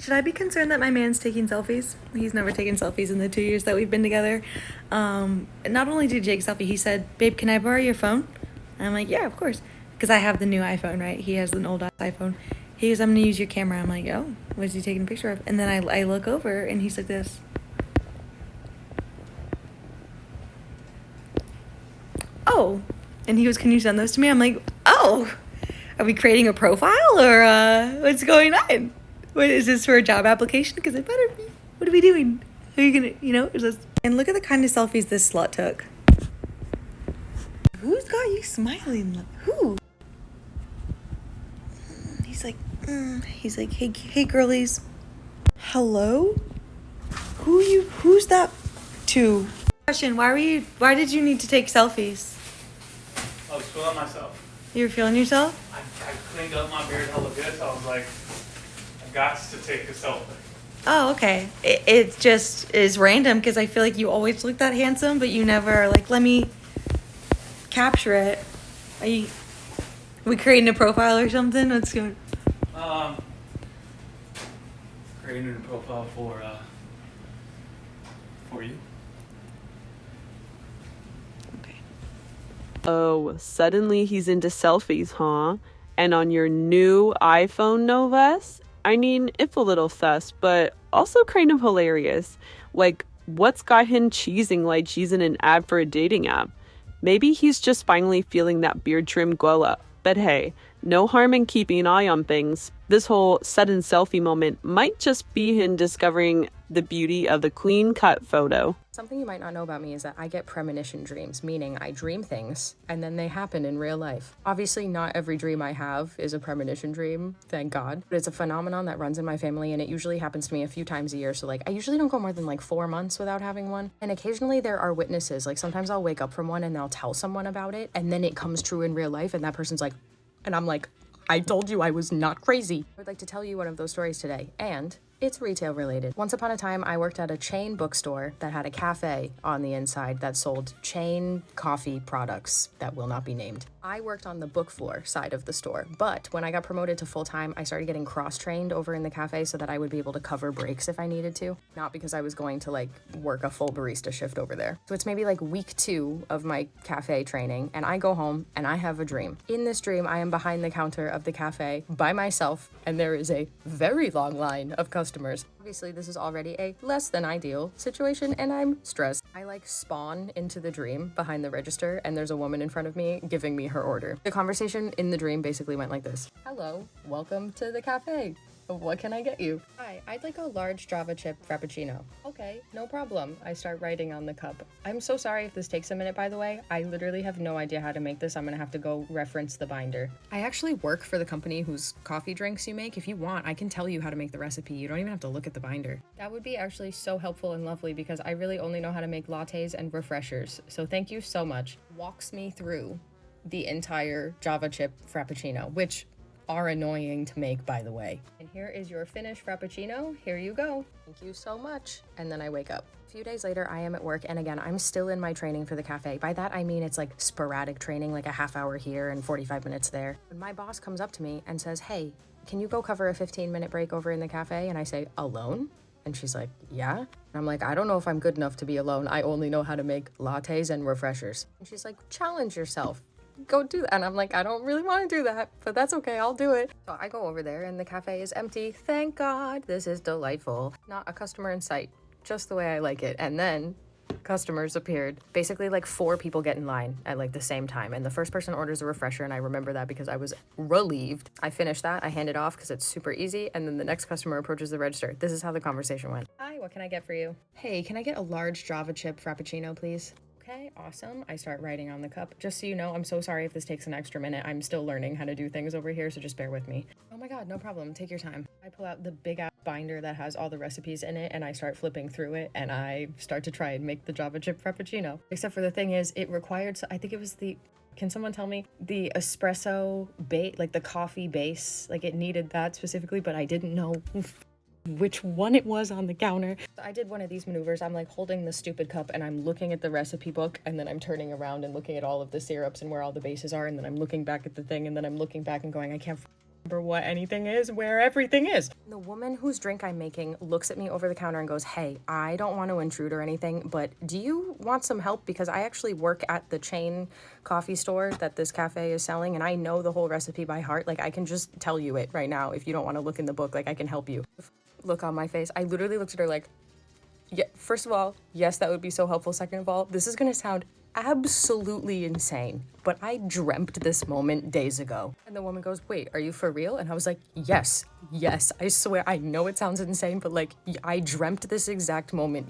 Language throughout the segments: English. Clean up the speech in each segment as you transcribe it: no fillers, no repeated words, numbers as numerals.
Should I be concerned that my man's taking selfies? He's never taken selfies in the 2 years that we've been together. Not only did Jake selfie, he said, "Babe, can I borrow your phone?" And I'm like, "Yeah, of course." Because I have the new iPhone, right? He has an old iPhone. He goes, "I'm going to use your camera." I'm like, "Oh, what is he taking a picture of?" And then I look over and he's like this. "Oh." And he goes, "Can you send those to me?" I'm like, "Oh, are we creating a profile or what's going on? What is this for a job application? Because it better be. What are we doing? Are you gonna, is this?" And look at the kind of selfies this slut took. Who's got you smiling? Who? He's like, hey girlies. Hello? Who's that to? Question, why did you need to take selfies? I was feeling myself. You were feeling yourself? I cleaned up my beard hella good, so I was like, I got to take a selfie. Oh, okay. It just is random because I feel like you always look that handsome, but you never let me capture it. Are we creating a profile or something? What's going? Creating a profile for you. Okay. Oh, suddenly he's into selfies, huh? And on your new iPhone, no less? I mean, if a little sus, but also kind of hilarious. Like, what's got him cheesing like she's in an ad for a dating app? Maybe he's just finally feeling that beard trim glow up. But hey, no harm in keeping an eye on things. This whole sudden selfie moment might just be him discovering the beauty of the clean-cut photo. Something you might not know about me is that I get premonition dreams, meaning I dream things and then they happen in real life. Obviously, not every dream I have is a premonition dream, thank God. But it's a phenomenon that runs in my family and it usually happens to me a few times a year. So I usually don't go more than 4 months without having one. And occasionally there are witnesses. Sometimes I'll wake up from one and they'll tell someone about it and then it comes true in real life and that person's like, and I'm like, I told you I was not crazy. I would like to tell you one of those stories today, and it's retail related. Once upon a time, I worked at a chain bookstore that had a cafe on the inside that sold chain coffee products that will not be named. I worked on the book floor side of the store, but when I got promoted to full-time, I started getting cross-trained over in the cafe so that I would be able to cover breaks if I needed to, not because I was going to work a full barista shift over there. So it's maybe week 2 of my cafe training, and I go home and I have a dream. In this dream, I am behind the counter of the cafe by myself, and there is a very long line of customers. Obviously, this is already a less than ideal situation, and I'm stressed. I spawn into the dream behind the register, and there's a woman in front of me giving me her order. The conversation in the dream basically went like this. Hello, welcome to the cafe. What can I get you? Hi, I'd like a large Java chip frappuccino. Okay, no problem. I start writing on the cup. I'm so sorry if this takes a minute, by the way. I literally have no idea how to make this. I'm gonna have to go reference the binder. I actually work for the company whose coffee drinks you make. If you want, I can tell you how to make the recipe. You don't even have to look at the binder. That would be actually so helpful and lovely because I really only know how to make lattes and refreshers. So thank you so much. Walks me through the entire Java chip frappuccino, which are annoying to make, by the way. And here is your finished frappuccino. Here you go. Thank you so much. And then I wake up. A few days later, I am at work, and again, I'm still in my training for the cafe. By that, I mean it's sporadic training, a half hour here and 45 minutes there. When my boss comes up to me and says, hey, can you go cover a 15-minute break over in the cafe? And I say, alone? And she's like, yeah? And I'm like, I don't know if I'm good enough to be alone. I only know how to make lattes and refreshers. And she's like, challenge yourself. Go do that. And I'm like, I don't really want to do that, but that's okay, I'll do it. So I go over there and the cafe is empty. Thank God, this is delightful. Not a customer in sight, just the way I like it. And then customers appeared. Basically 4 people get in line at the same time. And the first person orders a refresher, and I remember that because I was relieved. I finish that, I hand it off because it's super easy. And then the next customer approaches the register. This is how the conversation went. Hi, what can I get for you? Hey, can I get a large Java chip frappuccino, please? Okay, awesome. I start writing on the cup. Just so you know, I'm so sorry if this takes an extra minute. I'm still learning how to do things over here, so just bear with me. Oh my God, no problem. Take your time. I pull out the big ass binder that has all the recipes in it, and I start flipping through it, and I start to try and make the Java chip frappuccino. Except for the thing is, it required, I think it was can someone tell me? The espresso base, the coffee base, it needed that specifically, but I didn't know which one it was on the counter. I did one of these maneuvers. I'm holding the stupid cup and I'm looking at the recipe book, and then I'm turning around and looking at all of the syrups and where all the bases are, and then I'm looking back at the thing, and then I'm looking back and going, I can't Remember what anything is, where everything is. The woman whose drink I'm making looks at me over the counter and goes, hey, I don't want to intrude or anything, but do you want some help? Because I actually work at the chain coffee store that this cafe is selling, and I know the whole recipe by heart. Like, I can just tell you it right now. If you don't want to look in the book, like, I can help you. Look on my face. I literally looked at her like, yeah, first of all, yes, that would be so helpful. Second of all, this is going to sound absolutely insane, but I dreamt this moment days ago. And the woman goes, wait, are you for real? And I was like, yes, I swear, I know it sounds insane, but like, I dreamt this exact moment.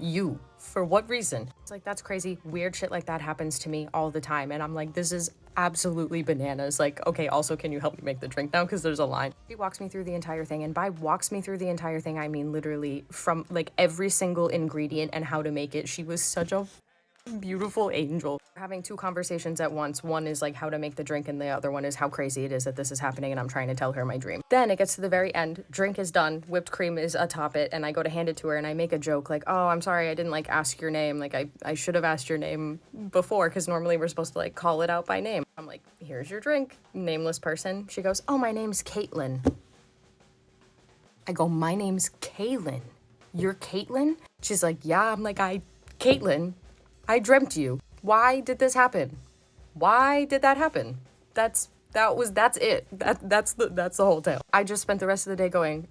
For what reason? It's like, that's crazy. Weird shit like that happens to me all the time. And I'm like, this is absolutely bananas. Like, okay, also, can you help me make the drink now? Because there's a line. She walks me through the entire thing. And by walks me through the entire thing, I mean literally from like every single ingredient and how to make it. She was such a beautiful angel. We're having two conversations at once. One is like how to make the drink, and the other one is how crazy it is that this is happening, and I'm trying to tell her my dream. Then it gets to the very end. Drink is done. Whipped cream is atop it, and I go to hand it to her, and I make a joke like, oh, I'm sorry, I didn't like ask your name. Like, I should have asked your name before, because normally we're supposed to like call it out by name. I'm like, here's your drink, nameless person. She goes, oh, my name's Caitlin. I go, my name's Kaylin. You're Caitlin? She's like, yeah. I'm like, Caitlin, I dreamt you. Why did this happen? Why did that happen? That's it. That's the whole tale. I just spent the rest of the day going,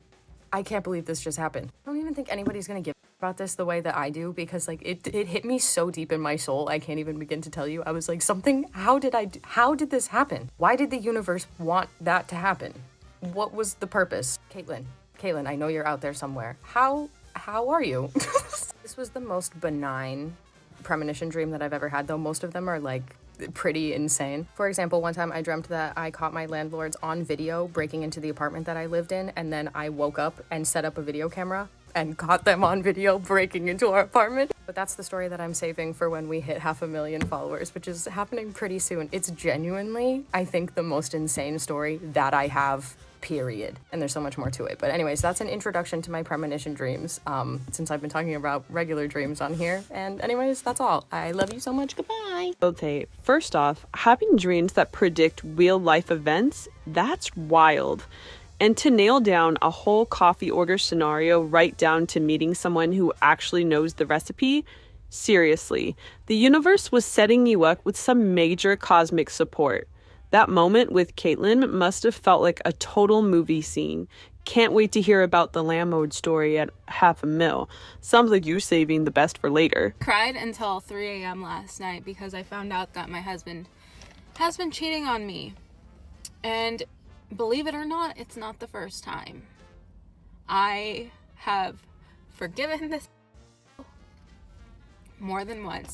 I can't believe this just happened. I don't even think anybody's gonna give about this the way that I do, because like it hit me so deep in my soul. I can't even begin to tell you. I was like, how did this happen? Why did the universe want that to happen? What was the purpose? Caitlin, I know you're out there somewhere. How are you? This was the most benign premonition dream that I've ever had, though most of them are like pretty insane. For example, one time I dreamt that I caught my landlords on video breaking into the apartment that I lived in, and then I woke up and set up a video camera and caught them on video breaking into our apartment. But that's the story that I'm saving for when we hit 500,000 followers, which is happening pretty soon. It's genuinely, I think, the most insane story that I have, period. And there's so much more to it. But anyways, that's an introduction to my premonition dreams, since I've been talking about regular dreams on here. And anyways, that's all. I love you so much. Goodbye. Okay, first off, having dreams that predict real life events, that's wild. And to nail down a whole coffee order scenario right down to meeting someone who actually knows the recipe, seriously, the universe was setting you up with some major cosmic support. That moment with Caitlin must have felt like a total movie scene. Can't wait to hear about the landlord story at 500,000. Sounds like you saving the best for later. Cried until 3 a.m. last night because I found out that my husband has been cheating on me. And believe it or not, it's not the first time. I have forgiven this more than once.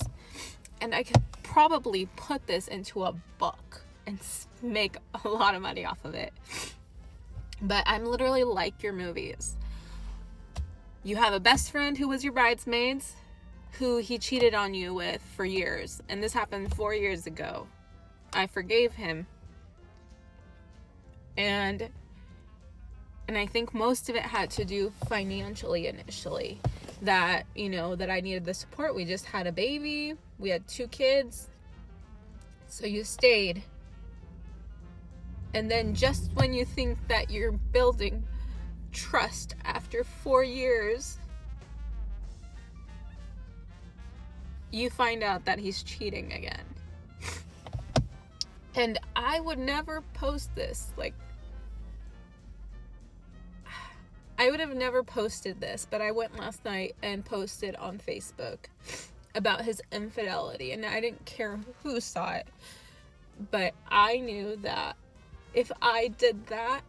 And I could probably put this into a book and make a lot of money off of it. But I'm literally like your movies. You have a best friend who was your bridesmaids, who he cheated on you with for years. And this happened 4 years ago. I forgave him. And I think most of it had to do financially initially. That, that I needed the support. We just had a baby. We had 2 kids. So you stayed. And then just when you think that you're building trust after 4 years, you find out that he's cheating again. And I would never post this. Like, I would have never posted this, but I went last night and posted on Facebook about his infidelity. And I didn't care who saw it. But I knew that if I did that,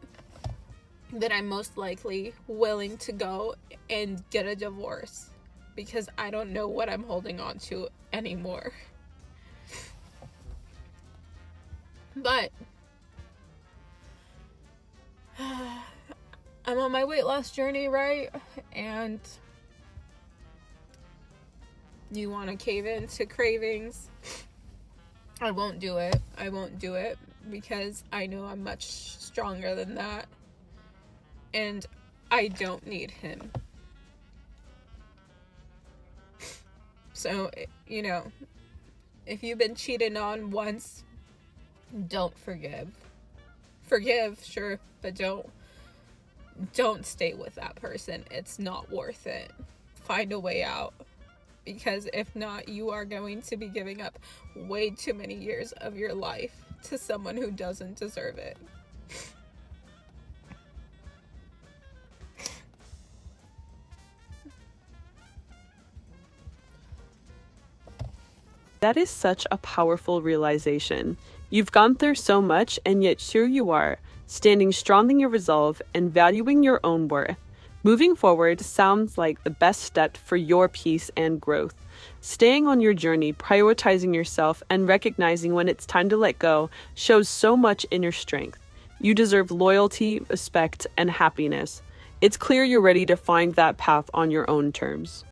then I'm most likely willing to go and get a divorce, because I don't know what I'm holding on to anymore. But I'm on my weight loss journey, right? And you want to cave into cravings? I won't do it. Because I know I'm much stronger than that. And I don't need him. So, if you've been cheated on once, don't forgive. Forgive, sure, but don't stay with that person. It's not worth it. Find a way out. Because if not, you are going to be giving up way too many years of your life to someone who doesn't deserve it. That is such a powerful realization. You've gone through so much, and yet here you are, standing strong in your resolve and valuing your own worth. Moving forward sounds like the best step for your peace and growth. Staying on your journey, prioritizing yourself, and recognizing when it's time to let go shows so much inner strength. You deserve loyalty, respect, and happiness. It's clear you're ready to find that path on your own terms.